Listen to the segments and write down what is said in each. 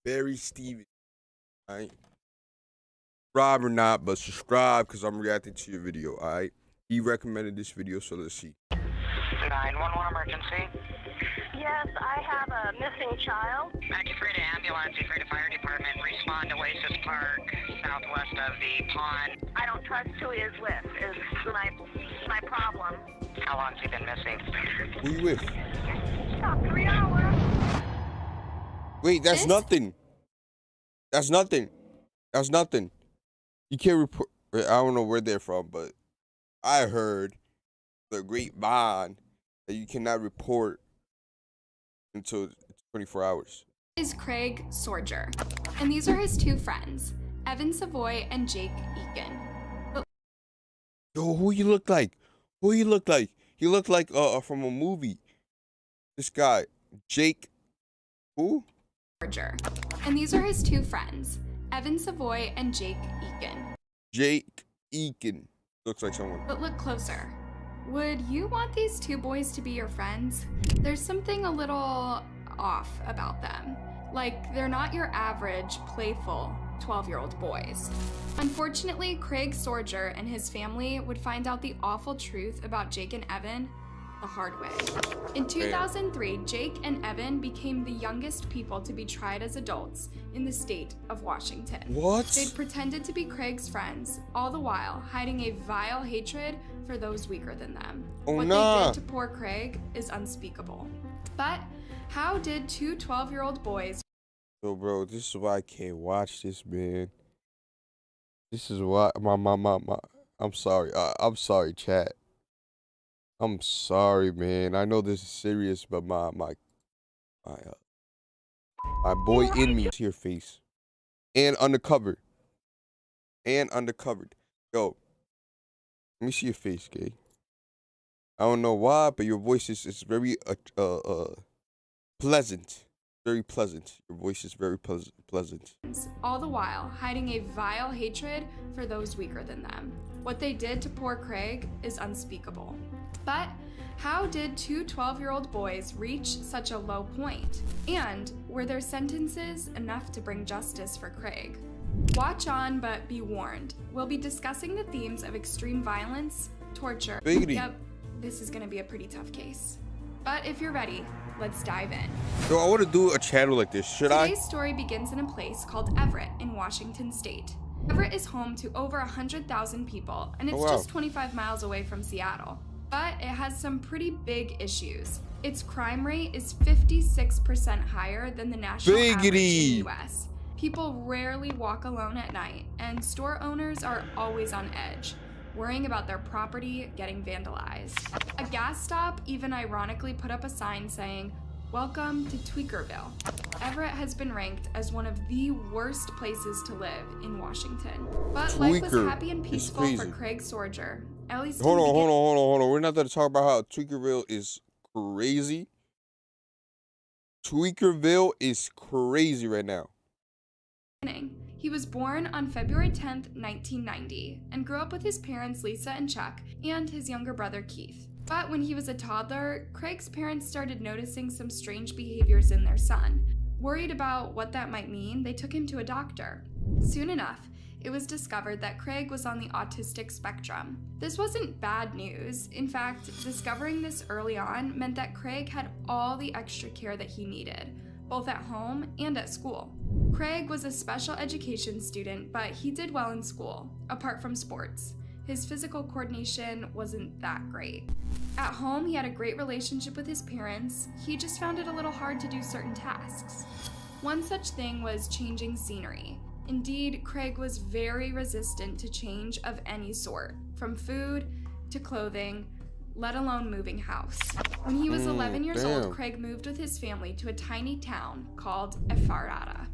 Barry Stevens. Alright. Subscribe or not, but subscribe because I'm reacting to your video, alright? He recommended this video, so let's see. 911 emergency. Yes, I have a missing child. Active to ambulance, you've the fire department. Respond to Oasis Park, southwest of the pond. I don't trust who he is with, is my problem. How long's he been missing? Who you with? About 3 hours. Wait, that's nothing. That's nothing. That's nothing. You can't report. I don't know where they're from, but I heard the grapevine that you cannot report until 24 hours. Is Craig Sorger, and these are his two friends, Evan Savoy and Jake Eakin. Yo, who you look like? Who you look like? He looked like from a movie. This guy, Jake. Who? Sorger, and these are his two friends, Evan Savoy and Jake Eakin. Jake Eakin looks like someone. But look closer. Would you want these two boys to be your friends? There's something a little off about them. Like, they're not your average, playful 12-year-old boys. Unfortunately, Craig Sorger and his family would find out the awful truth about Jake and Evan the hard way. In 2003, Jake and Evan became the youngest people to be tried as adults in the state of Washington. What? They'd pretended to be Craig's friends, all the while hiding a vile hatred for those weaker than them. What they did to poor Craig is unspeakable. But how did two 12-year-old boys... Yo, bro, this is why I can't watch this, man. This is why my I'm sorry. I'm sorry, chat. I'm sorry, man. I know this is serious, but my boy in me to your face. And undercover. And undercovered. Yo, let me see your face, gay. I don't know why, but your voice is very pleasant. Very pleasant. Your voice is very pleasant. All the while hiding a vile hatred for those weaker than them. What they did to poor Craig is unspeakable. But how did two 12-year-old boys reach such a low point? And were their sentences enough to bring justice for Craig? Watch on, but be warned. We'll be discussing the themes of extreme violence, torture. Biggity. Yep, this is gonna be a pretty tough case. But if you're ready, let's dive in. Yo, I want to do a channel like this. Should I? Today's story begins in a place called Everett in Washington State. Everett is home to over 100,000 people, and it's just 25 miles away from Seattle. But it has some pretty big issues. Its crime rate is 56% higher than the national average in the US. People rarely walk alone at night, and store owners are always on edge, worrying about their property getting vandalized. A gas stop even ironically put up a sign saying, "Welcome to Tweakerville." Everett has been ranked as one of the worst places to live in Washington. But life was happy and peaceful for Craig Sorger. At least hold on. We're not going to talk about how Tweakerville is crazy. Tweakerville is crazy right now. He was born on February 10th, 1990, and grew up with his parents Lisa and Chuck, and his younger brother Keith. But when he was a toddler, Craig's parents started noticing some strange behaviors in their son. Worried about what that might mean, they took him to a doctor. Soon enough, it was discovered that Craig was on the autistic spectrum. This wasn't bad news. In fact, discovering this early on meant that Craig had all the extra care that he needed, both at home and at school. Craig was a special education student, but he did well in school, apart from sports. His physical coordination wasn't that great. At home, he had a great relationship with his parents. He just found it a little hard to do certain tasks. One such thing was changing scenery. Indeed, Craig was very resistant to change of any sort, from food to clothing, let alone moving house. When he was 11 years old, Craig moved with his family to a tiny town called Ephrata.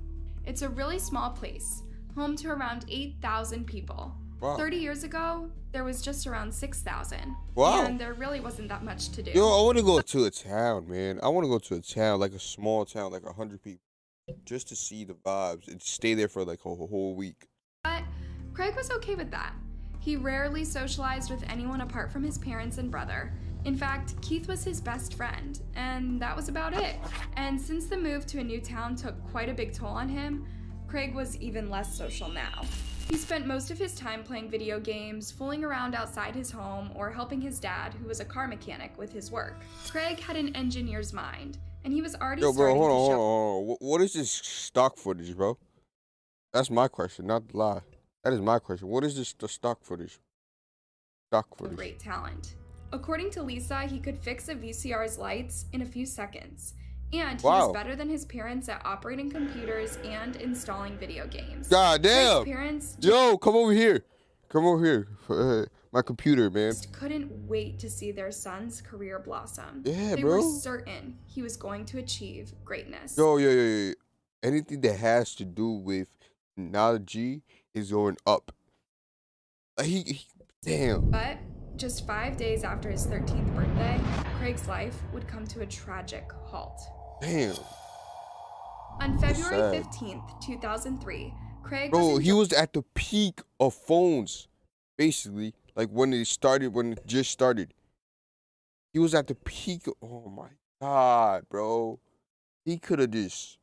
It's a really small place, home to around 8,000 people. Wow. 30 years ago, there was just around 6,000. Wow. And there really wasn't that much to do. Yo, I want to go to a town, man. I want to go to a town, like a small town, like 100 people, just to see the vibes and stay there for like a whole week. But Craig was okay with that. He rarely socialized with anyone apart from his parents and brother, In fact, Keith was his best friend, and that was about it. And since the move to a new town took quite a big toll on him, Craig was even less social now. He spent most of his time playing video games, fooling around outside his home, or helping his dad, who was a car mechanic, with his work. Craig had an engineer's mind, and he was already Yo, bro, starting hold to on, show hold on. What is this stock footage, bro? That's my question, not the lie. That is my question. What is this the stock footage? Stock footage. great talent. According to Lisa, he could fix a VCR's lights in a few seconds. And he was better than his parents at operating computers and installing video games. God damn! His parents Yo, come over here. Come over here. My computer, man. just couldn't wait to see their son's career blossom. Yeah, they bro. were certain he was going to achieve greatness. Yo. Anything that has to do with technology is going up. Damn. But just 5 days after his 13th birthday, Craig's life would come to a tragic halt. Damn. On February sad. 15th, 2003, Craig Bro, was he was at the peak of phones, basically. Like when it just started. He was at the peak. Oh my God, bro. He could have just.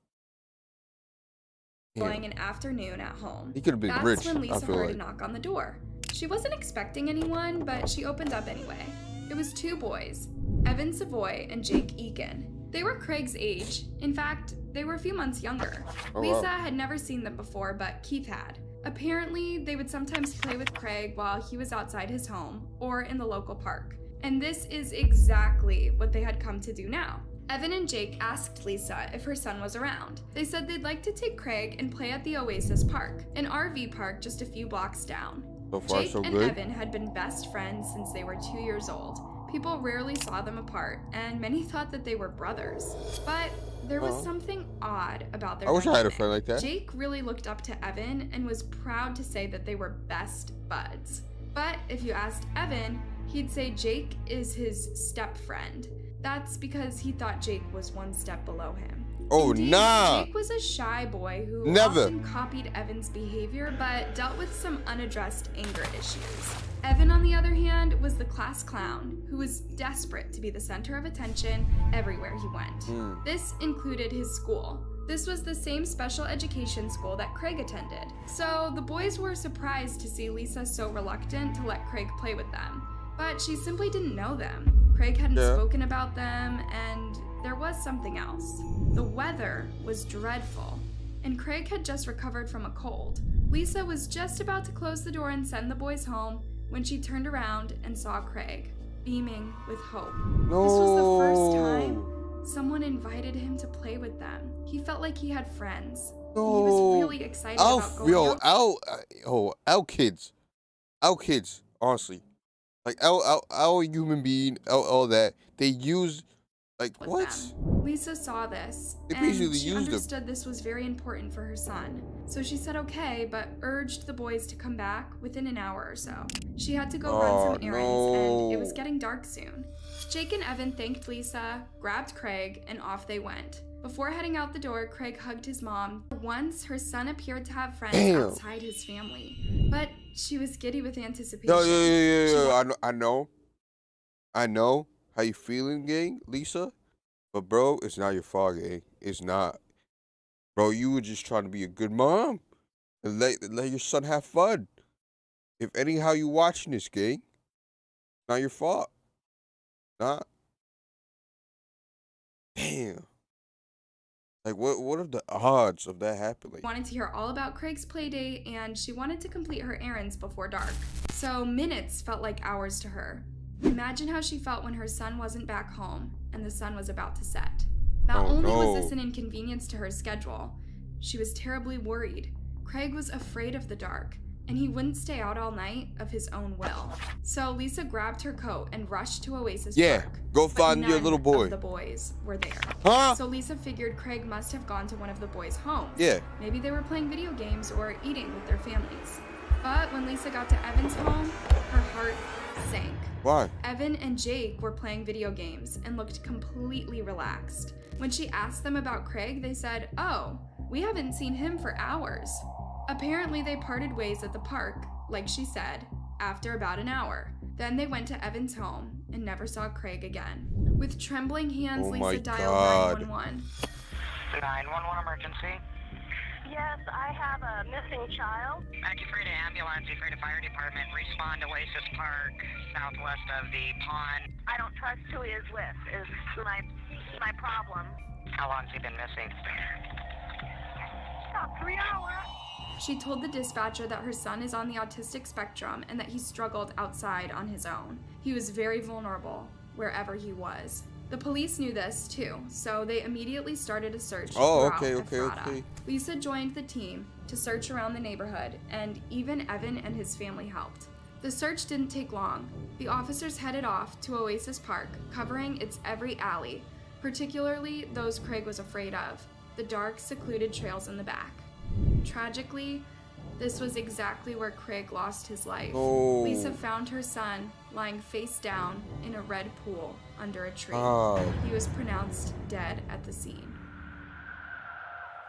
enjoying an afternoon at home. He could have been That's rich. when I Lisa feel heard like. a knock on the door. She wasn't expecting anyone, but she opened up anyway. It was two boys, Evan Savoy and Jake Eakin. They were Craig's age. In fact, they were a few months younger. Oh, Lisa wow. had never seen them before, but Keith had. Apparently, they would sometimes play with Craig while he was outside his home or in the local park. And this is exactly what they had come to do now. Evan and Jake asked Lisa if her son was around. They said they'd like to take Craig and play at the Oasis Park, an RV park just a few blocks down. So far, Jake so and good. Evan had been best friends since they were 2 years old. People rarely saw them apart, and many thought that they were brothers. But there was something odd about their I wish I had a dynamic. friend like that. Jake really looked up to Evan and was proud to say that they were best buds. But if you asked Evan, he'd say Jake is his step friend. That's because he thought Jake was one step below him. Oh, Indeed, nah. Jake was a shy boy who Never. often copied Evan's behavior but dealt with some unaddressed anger issues. Evan, on the other hand, was the class clown who was desperate to be the center of attention everywhere he went. This included his school. This was the same special education school that Craig attended. So the boys were surprised to see Lisa so reluctant to let Craig play with them. But she simply didn't know them. Craig hadn't spoken about them, and there was something else. The weather was dreadful, and Craig had just recovered from a cold. Lisa was just about to close the door and send the boys home when she turned around and saw Craig, beaming with hope. No. This was the first time someone invited him to play with them. He felt like he had friends. No. He was really excited about going out. Our kids, honestly. Like, our human being, all that, they use, like, with what? them. Lisa saw this, They and basically she used them. understood this was very important for her son. So she said okay, but urged the boys to come back within an hour or so. She had to go run some errands, and it was getting dark soon. Jake and Evan thanked Lisa, grabbed Craig, and off they went. Before heading out the door, Craig hugged his mom. Once, her son appeared to have friends outside his family, but she was giddy with anticipation. Yeah. I know how you feeling, gang, Lisa. But, bro, it's not your fault, gang. It's not. Bro, you were just trying to be a good mom and let your son have fun. If anyhow you watching this, gang, it's not your fault. Not. Damn. Like, what are the odds of that happening? Wanted to hear all about Craig's playdate, and she wanted to complete her errands before dark. So minutes felt like hours to her. Imagine how she felt when her son wasn't back home and the sun was about to set. Not only was this an inconvenience to her schedule, she was terribly worried. Craig was afraid of the dark, and he wouldn't stay out all night of his own will. So Lisa grabbed her coat and rushed to Oasis Park. Go but find your none little boy. of the boys were there. Huh? So Lisa figured Craig must have gone to one of the boys' homes. Yeah. Maybe they were playing video games or eating with their families. But when Lisa got to Evan's home, her heart sank. Why? Evan and Jake were playing video games and looked completely relaxed. When she asked them about Craig, they said, "Oh, we haven't seen him for hours." Apparently, they parted ways at the park, like she said, after about an hour. Then they went to Evan's home and never saw Craig again. With trembling hands, Oh my Lisa dialed God. 911. 911 emergency. Yes, I have a missing child. You've heard an ambulance, you've heard a fire department. Respond to Oasis Park, southwest of the pond. I don't trust who he is with, is my problem. How long's he been missing? About 3 hours. She told the dispatcher that her son is on the autistic spectrum and that he struggled outside on his own. He was very vulnerable wherever he was. The police knew this too, so they immediately started a search throughout Ephrata. Okay. Lisa joined the team to search around the neighborhood, and even Evan and his family helped. The search didn't take long. The officers headed off to Oasis Park, covering its every alley, particularly those Craig was afraid of, the dark, secluded trails in the back. Tragically, this was exactly where Craig lost his life. Oh. Lisa found her son lying face down in a red pool under a tree. Oh. He was pronounced dead at the scene.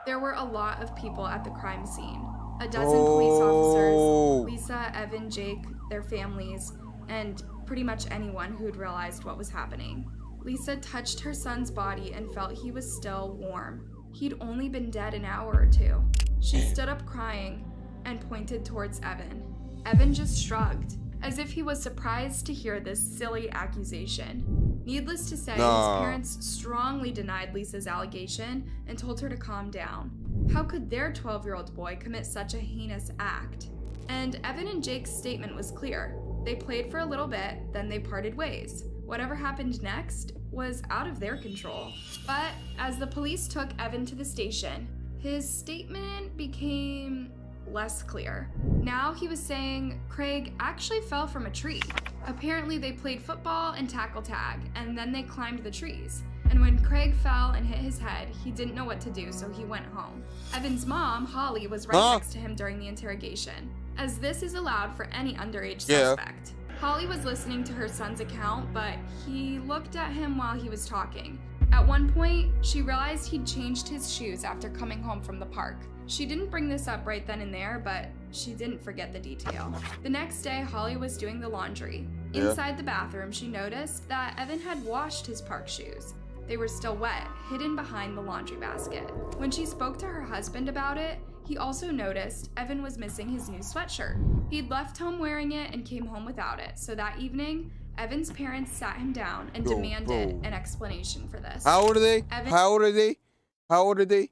There were a lot of people at the crime scene. A dozen police officers, Lisa, Evan, Jake, their families, and pretty much anyone who'd realized what was happening. Lisa touched her son's body and felt he was still warm. He'd only been dead an hour or two. She stood up crying and pointed towards Evan. Evan just shrugged, as if he was surprised to hear this silly accusation. Needless to say, his parents strongly denied Lisa's allegation and told her to calm down. How could their 12-year-old boy commit such a heinous act? And Evan and Jake's statement was clear. They played for a little bit, then they parted ways. Whatever happened next was out of their control. But as the police took Evan to the station, his statement became less clear. Now he was saying Craig actually fell from a tree. Apparently they played football and tackle tag, and then they climbed the trees. And when Craig fell and hit his head, he didn't know what to do, so he went home. Evan's mom, Holly, was right next to him during the interrogation, as this is allowed for any underage suspect. Holly was listening to her son's account, but he looked at him while he was talking. At one point, she realized he'd changed his shoes after coming home from the park. She didn't bring this up right then and there, but she didn't forget the detail. The next day, Holly was doing the laundry. Inside the bathroom, she noticed that Evan had washed his park shoes. They were still wet, hidden behind the laundry basket. When she spoke to her husband about it, he also noticed Evan was missing his new sweatshirt. He'd left home wearing it and came home without it, so that evening, Evan's parents sat him down and demanded an explanation for this. How old are they? How old are they?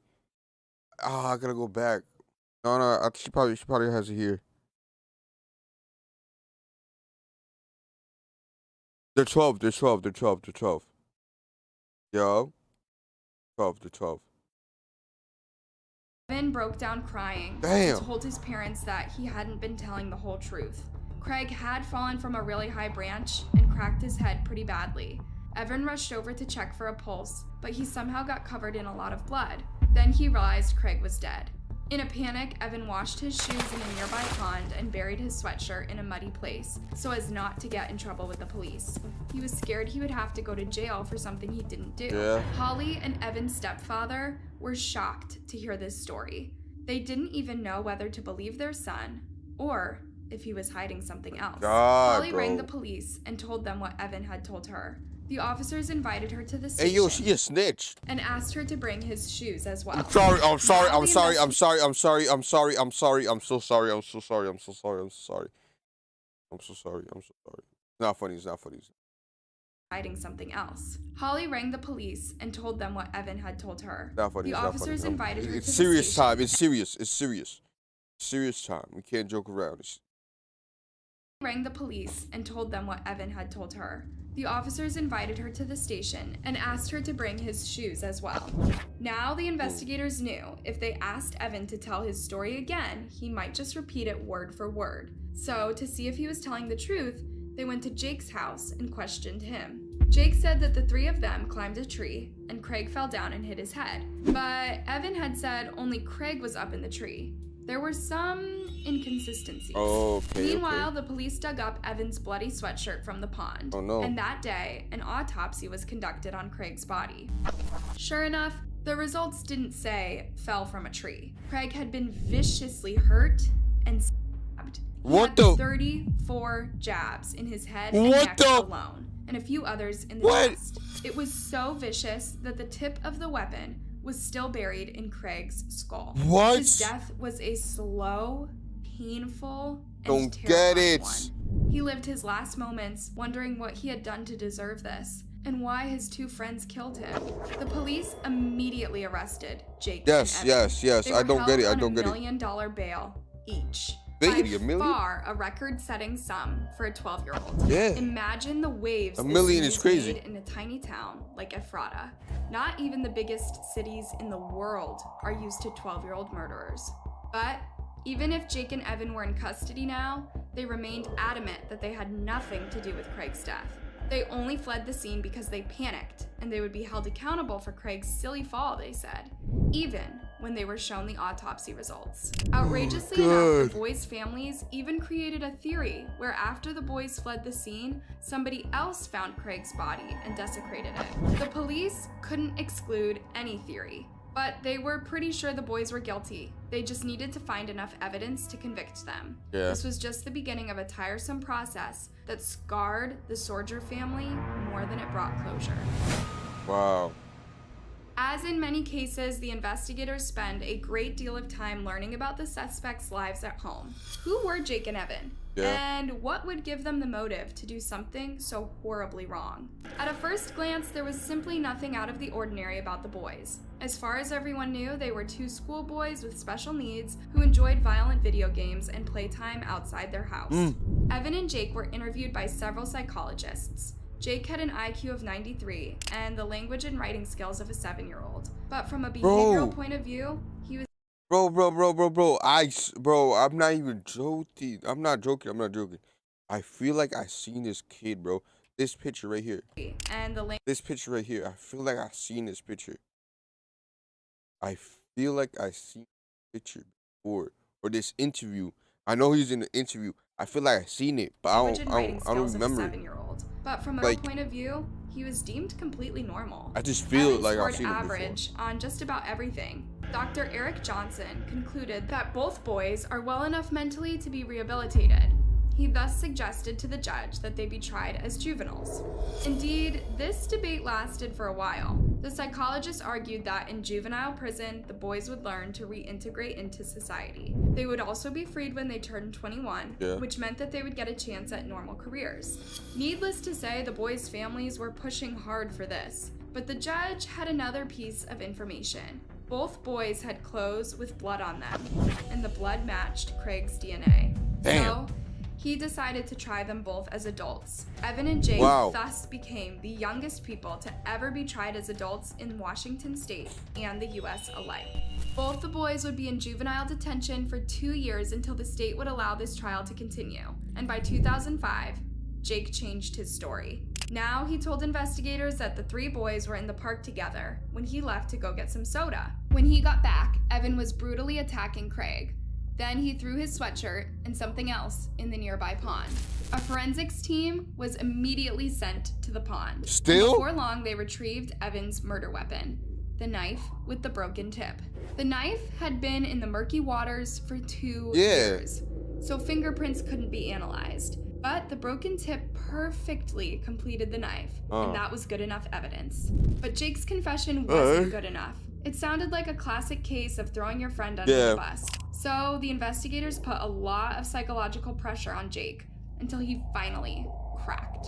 Oh, I gotta go back. No, she probably has it here. They're 12. Yo. 12. Evan broke down crying and told his parents that he hadn't been telling the whole truth. Craig had fallen from a really high branch and cracked his head pretty badly. Evan rushed over to check for a pulse, but he somehow got covered in a lot of blood. Then he realized Craig was dead. In a panic, Evan washed his shoes in a nearby pond and buried his sweatshirt in a muddy place so as not to get in trouble with the police. He was scared he would have to go to jail for something he didn't do. Holly and Evan's stepfather were shocked to hear this story. They didn't even know whether to believe their son or if he was hiding something else. Holly rang the police and told them what Evan had told her. The officers invited her to the station. Hey, yo, she a snitch. And asked her to bring his shoes as well. I'm sorry. I'm so sorry. I'm so sorry. Not funny. Hiding something else. Holly rang the police and told them what Evan had told her. Not funny. The officers invited her to the It's serious station. time. It's serious. Serious time. We can't joke around. Rang the police and told them what Evan had told her. The officers invited her to the station and asked her to bring his shoes as well. Now the investigators knew if they asked Evan to tell his story again, he might just repeat it word for word. So to see if he was telling the truth, they went to Jake's house and questioned him. Jake said that the three of them climbed a tree and Craig fell down and hit his head. But Evan had said only Craig was up in the tree. There were some inconsistencies. Meanwhile, the police dug up Evan's bloody sweatshirt from the pond. And that day, an autopsy was conducted on Craig's body. Sure enough, the results didn't say fell from a tree. Craig had been viciously hurt and stabbed. survived. He What had the- 34 jabs in his head and What neck the- alone, and a few others in the What? chest. It was so vicious that the tip of the weapon was still buried in Craig's skull. What? His death was a slow, painful, and Don't get terrifying it. one. He lived his last moments wondering what he had done to deserve this and why his two friends killed him. The police immediately arrested Jake Yes, and Evan. yes. They I were don't get it. I held don't on get $1 it. million bail each. Baby, By $1 million? far a record-setting sum for a 12-year-old. Yeah. Imagine the waves $1 this million news is crazy. made in a tiny town like Ephrata. Not even the biggest cities in the world are used to 12-year-old murderers. But even if Jake and Evan were in custody now, they remained adamant that they had nothing to do with Craig's death. They only fled the scene because they panicked, and they would be held accountable for Craig's silly fall, they said, even when they were shown the autopsy results. Outrageously enough, the boys' families even created a theory where after the boys fled the scene, somebody else found Craig's body and desecrated it. The police couldn't exclude any theory, but they were pretty sure the boys were guilty. They just needed to find enough evidence to convict them. Yeah. This was just the beginning of a tiresome process that scarred the Sorger family more than it brought closure. Wow. As in many cases, the investigators spend a great deal of time learning about the suspects' lives at home. Who were Jake and Evan? Yeah. And what would give them the motive to do something so horribly wrong? At a first glance, there was simply nothing out of the ordinary about the boys. As far as everyone knew, they were two schoolboys with special needs who enjoyed violent video games and playtime outside their house. Evan and Jake were interviewed by several psychologists. Jake had an IQ of 93 and the language and writing skills of a 7-year-old. But from a behavioral point of view, he was Bro, I'm not even joking. I'm not joking. I feel like I seen this kid, bro. This picture right here. and the This picture right here. I feel like I seen this picture. I feel like I seen this picture before. Or this interview. I know he's in the interview. I feel like I seen it, but language and writing I don't skills of a remember. 7-year-old. But from a Like- point of view, he was deemed completely normal. I just feel Evan like I've scored seen it before. average on just about everything. Dr. Eric Johnson concluded that both boys are well enough mentally to be rehabilitated. He thus suggested to the judge that they be tried as juveniles. Indeed, this debate lasted for a while. The psychologists argued that in juvenile prison, the boys would learn to reintegrate into society. They would also be freed when they turned 21, Yeah. which meant that they would get a chance at normal careers. Needless to say, the boys' families were pushing hard for this, but the judge had another piece of information. Both boys had clothes with blood on them, and the blood matched Craig's DNA. Damn. So, he decided to try them both as adults. Evan and Jake Wow. thus became the youngest people to ever be tried as adults in Washington state and the US alike. Both the boys would be in juvenile detention for 2 years until the state would allow this trial to continue. And by 2005, Jake changed his story. Now he told investigators that the 3 boys were in the park together when he left to go get some soda. When he got back, Evan was brutally attacking Craig. Then he threw his sweatshirt and something else in the nearby pond. A forensics team was immediately sent to the pond. Still? And before long, they retrieved Evan's murder weapon, the knife with the broken tip. The knife had been in the murky waters for 2 years, so fingerprints couldn't be analyzed. But the broken tip perfectly completed the knife, and that was good enough evidence. But Jake's confession wasn't good enough. It sounded like a classic case of throwing your friend under the bus. So the investigators put a lot of psychological pressure on Jake until he finally cracked.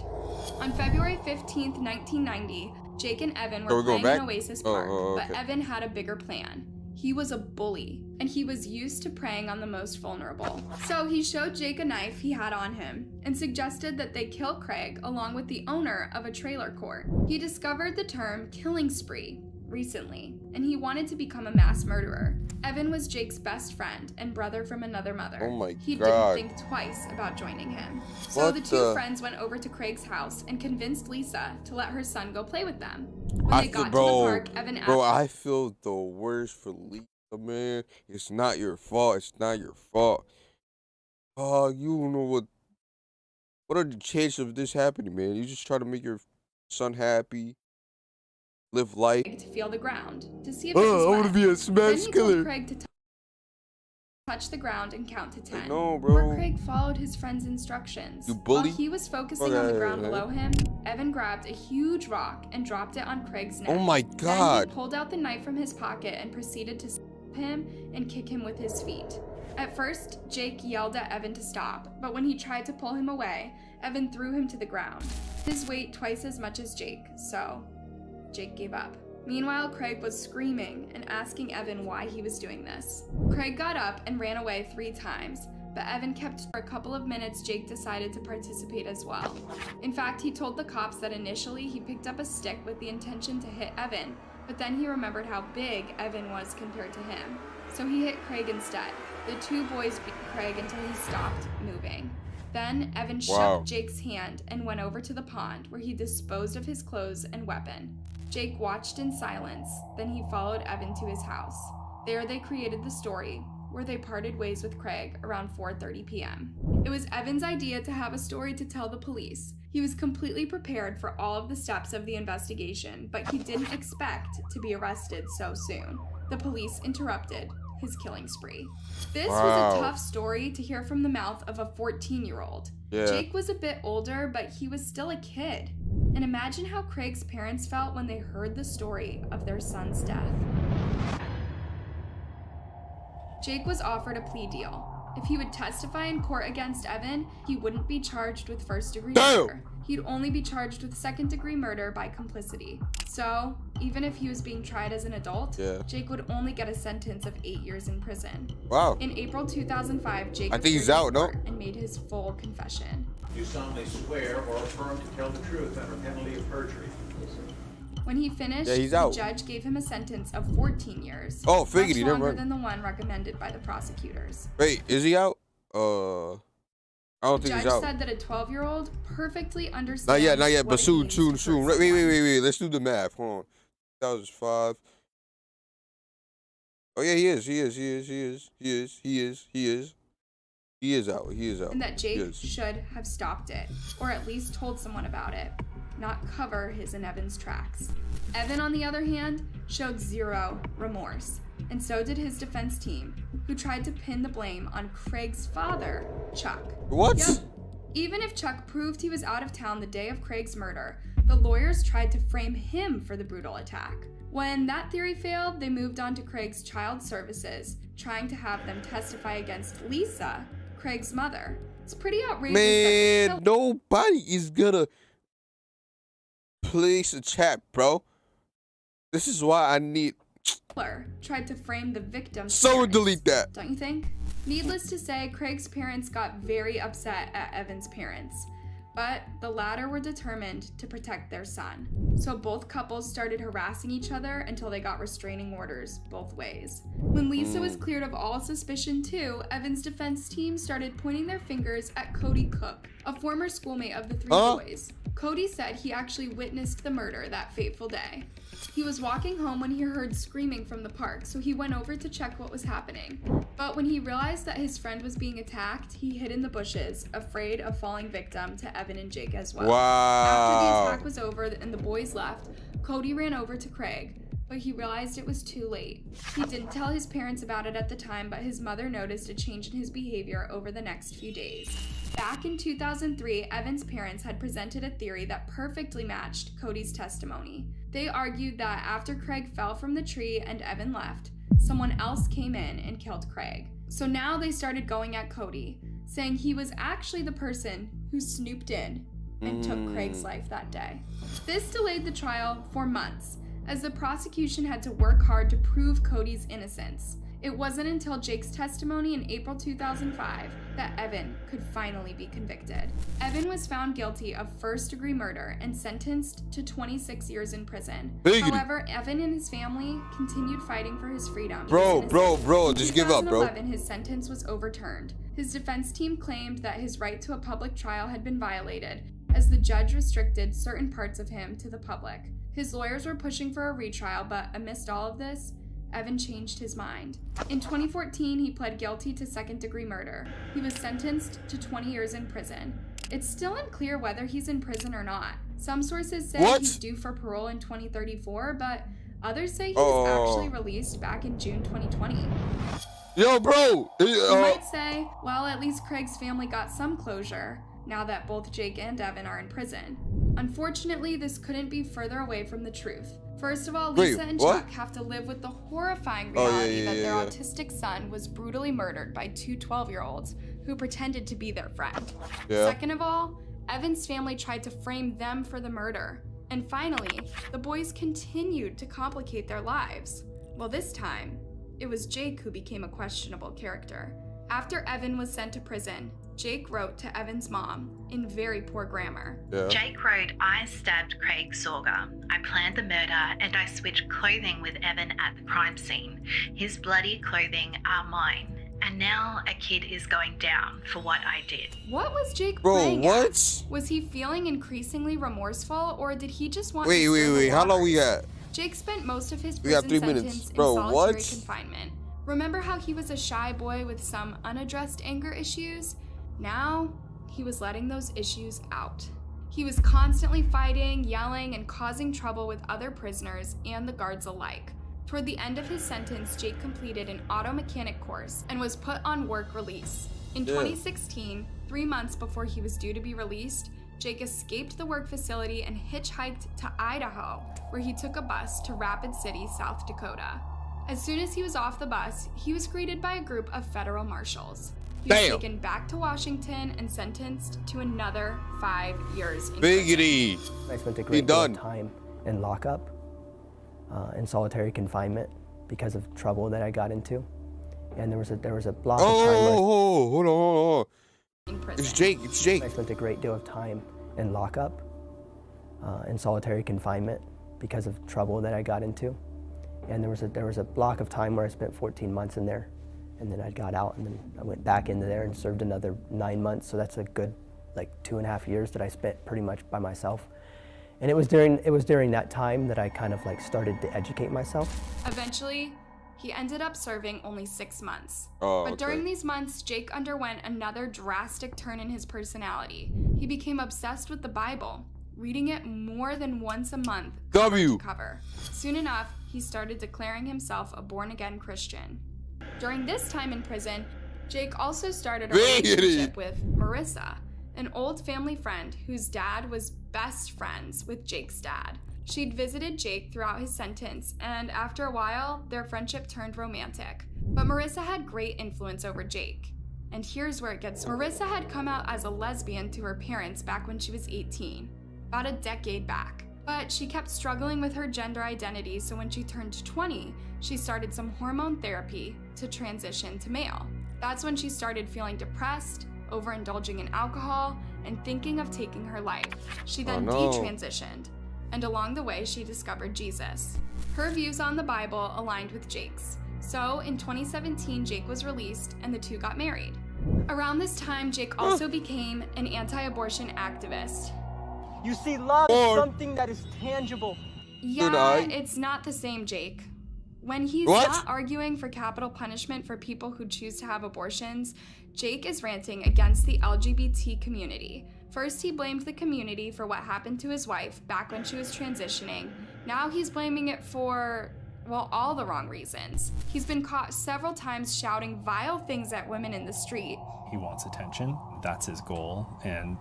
On February 15th, 1990, Jake and Evan were playing in Oasis Park, but Evan had a bigger plan. He was a bully, and he was used to preying on the most vulnerable. So he showed Jake a knife he had on him and suggested that they kill Craig along with the owner of a trailer court. He discovered the term killing spree recently, and he wanted to become a mass murderer. Evan was Jake's best friend and brother from another mother. Oh my He God. didn't think twice about joining him. So What the two the- friends went over to Craig's house and convinced Lisa to let her son go play with them. When I they feel, got to the park, Evan asked I feel the worst for Lisa, man. It's not your fault. It's not your fault. You don't know what are the chances of this happening, man? You just try to make your son happy, live life. Craig to feel the ground to see if it was I want to wet. be a Then smash he killer. told Craig to touch the ground and count to 10. No, bro. Poor Craig followed his friend's instructions. You bully. While he was focusing on the ground below him, Evan grabbed a huge rock and dropped it on Craig's neck. Oh my Then God. he pulled out the knife from his pocket and proceeded to stab him and kick him with his feet. At first, Jake yelled at Evan to stop, but when he tried to pull him away, Evan threw him to the ground. His weight twice as much as Jake, so Jake gave up. Meanwhile, Craig was screaming and asking Evan why he was doing this. Craig got up and ran away 3 times, but Evan kept for a couple of minutes. Jake decided to participate as well. In fact, he told the cops that initially he picked up a stick with the intention to hit Evan, but then he remembered how big Evan was compared to him. So he hit Craig instead. The 2 boys beat Craig until he stopped moving. Then Evan shook Jake's hand and went over to the pond where he disposed of his clothes and weapon. Jake watched in silence, then he followed Evan to his house. There they created the story, where they parted ways with Craig around 4:30 p.m. It was Evan's idea to have a story to tell the police. He was completely prepared for all of the steps of the investigation, but he didn't expect to be arrested so soon. The police interrupted his killing spree. This was a tough story to hear from the mouth of a 14-year-old. Yeah. Jake was a bit older, but he was still a kid. And imagine how Craig's parents felt when they heard the story of their son's death. Jake was offered a plea deal. If he would testify in court against Evan, he wouldn't be charged with first-degree murder. He'd only be charged with second-degree murder by complicity. So, even if he was being tried as an adult, Jake would only get a sentence of 8 years in prison. Wow. In April 2005, Jake I think he's out, no? and made his full confession. You solemnly swear or affirm to tell the truth under penalty of perjury. When he finished, he's the out. judge gave him a sentence of 14 years. Oh, figured he much never longer run. than the one recommended by the prosecutors. Wait, is he out? I don't The think judge he's out. said that a 12-year-old perfectly understands. Not yet, what but it soon. means to hurt Wait. Let's do the math. Hold on. 2005. Oh yeah, he is out. And that Jake should have stopped it, or at least told someone about it, not cover his and Evan's tracks. Evan, on the other hand, showed zero remorse, and so did his defense team, who tried to pin the blame on Craig's father, Chuck. What? Yep. Even if Chuck proved he was out of town the day of Craig's murder, the lawyers tried to frame him for the brutal attack. When that theory failed, they moved on to Craig's child services, trying to have them testify against Lisa, Craig's mother. It's pretty outrageous. Man, nobody is gonna place a chat, bro. This is why I need. Tried to frame the victim's Someone parents. delete that. Don't you think? Needless to say, Craig's parents got very upset at Evan's parents, but the latter were determined to protect their son. So both couples started harassing each other until they got restraining orders both ways. When Lisa was cleared of all suspicion too, Evan's defense team started pointing their fingers at Cody Cook, a former schoolmate of the 3 boys. Cody said he actually witnessed the murder that fateful day. He was walking home when he heard screaming from the park, so he went over to check what was happening. But when he realized that his friend was being attacked, he hid in the bushes, afraid of falling victim to Evan and Jake as well. After the attack was over and the boys left, Cody ran over to Craig, but he realized it was too late. He didn't tell his parents about it at the time, but his mother noticed a change in his behavior over the next few days. Back in 2003, Evan's parents had presented a theory that perfectly matched Cody's testimony. They argued that after Craig fell from the tree and Evan left, someone else came in and killed Craig. So now they started going at Cody, saying he was actually the person who snooped in and took Craig's life that day. This delayed the trial for months, as the prosecution had to work hard to prove Cody's innocence. It wasn't until Jake's testimony in April 2005 that Evan could finally be convicted. Evan was found guilty of first-degree murder and sentenced to 26 years in prison. However, Evan and his family continued fighting for his freedom. Bro, just give up, bro. In 2011, his sentence was overturned. His defense team claimed that his right to a public trial had been violated, as the judge restricted certain parts of him to the public. His lawyers were pushing for a retrial, but amidst all of this, Evan changed his mind. In 2014, he pled guilty to second-degree murder. He was sentenced to 20 years in prison. It's still unclear whether he's in prison or not. Some sources say he's due for parole in 2034, but others say he was actually released back in June 2020. Yo, bro. You might say, well, at least Craig's family got some closure now that both Jake and Evan are in prison. Unfortunately, this couldn't be further away from the truth. First of all, Lisa and Chuck have to live with the horrifying reality that their autistic son was brutally murdered by two 12-year-olds who pretended to be their friend. Second of all, Evan's family tried to frame them for the murder. And finally, the boys continued to complicate their lives. Well, this time, it was Jake who became a questionable character. After Evan was sent to prison, Jake wrote to Evan's mom in very poor grammar. Jake wrote, I stabbed Craig Sorger. I planned the murder and I switched clothing with Evan at the crime scene. His bloody clothing are mine. And now a kid is going down for what I did. What was Jake playing at? Was he feeling increasingly remorseful, or did he just want to Wait, how long we got? Jake spent most of his prison sentence in solitary confinement. Remember how he was a shy boy with some unaddressed anger issues? Now, he was letting those issues out. He was constantly fighting, yelling, and causing trouble with other prisoners and the guards alike. Toward the end of his sentence, Jake completed an auto mechanic course and was put on work release. In 2016, 3 months before he was due to be released, Jake escaped the work facility and hitchhiked to Idaho, where he took a bus to Rapid City, South Dakota. As soon as he was off the bus, he was greeted by a group of federal marshals. He was taken back to Washington and sentenced to another 5 years in prison. I spent a great deal of time in lockup, in solitary confinement, because of trouble that I got into. And there was a block of time hold on. It's Jake. I spent a great deal of time in lockup, in solitary confinement, because of trouble that I got into. And there was a block of time where I spent 14 months in there, and then I got out, and then I went back into there and served another 9 months. So that's a good, like, 2.5 years that I spent pretty much by myself. And it was during that time that I kind of like started to educate myself. Eventually, he ended up serving only 6 months. But during these months, Jake underwent another drastic turn in his personality. He became obsessed with the Bible, reading it more than once a month, cover to cover. Soon enough, he started declaring himself a born-again Christian. During this time in prison, Jake also started a relationship with Marissa, an old family friend whose dad was best friends with Jake's dad. She'd visited Jake throughout his sentence, and after a while, their friendship turned romantic. But Marissa had great influence over Jake. And here's where it gets. Marissa had come out as a lesbian to her parents back when she was 18, about a decade back. But she kept struggling with her gender identity, so when she turned 20, she started some hormone therapy to transition to male. That's when she started feeling depressed, overindulging in alcohol, and thinking of taking her life. She then detransitioned, and along the way, she discovered Jesus. Her views on the Bible aligned with Jake's. So in 2017, Jake was released, and the two got married. Around this time, Jake also became an anti-abortion activist. You see, love is something that is tangible. Yeah, it's not the same, Jake. When he's not arguing for capital punishment for people who choose to have abortions, Jake is ranting against the LGBT community. First, he blamed the community for what happened to his wife back when she was transitioning. Now he's blaming it for, well, all the wrong reasons. He's been caught several times shouting vile things at women in the street. He wants attention. That's his goal. And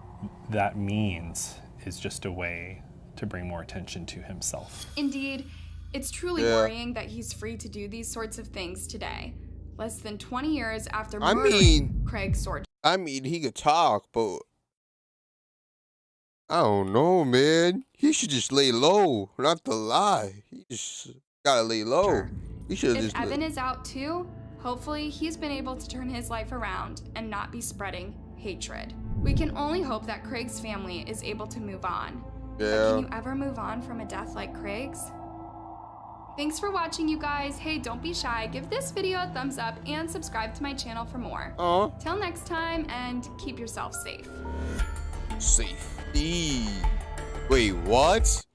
that means is just a way to bring more attention to himself. Indeed, it's truly worrying that he's free to do these sorts of things today, less than 20 years after murdering Craig Sorger. I mean, he could talk, but I don't know, man. He should just lay low, not to lie. He just gotta lay low. He should just. If Evan is out too, hopefully he's been able to turn his life around and not be spreading hatred. We can only hope that Craig's family is able to move on. But can you ever move on from a death like Craig's? Thanks for watching, you guys. Hey, don't be shy. Give this video a thumbs up and subscribe to my channel for more. Till next time, and keep yourself safe. Safety. Wait, what?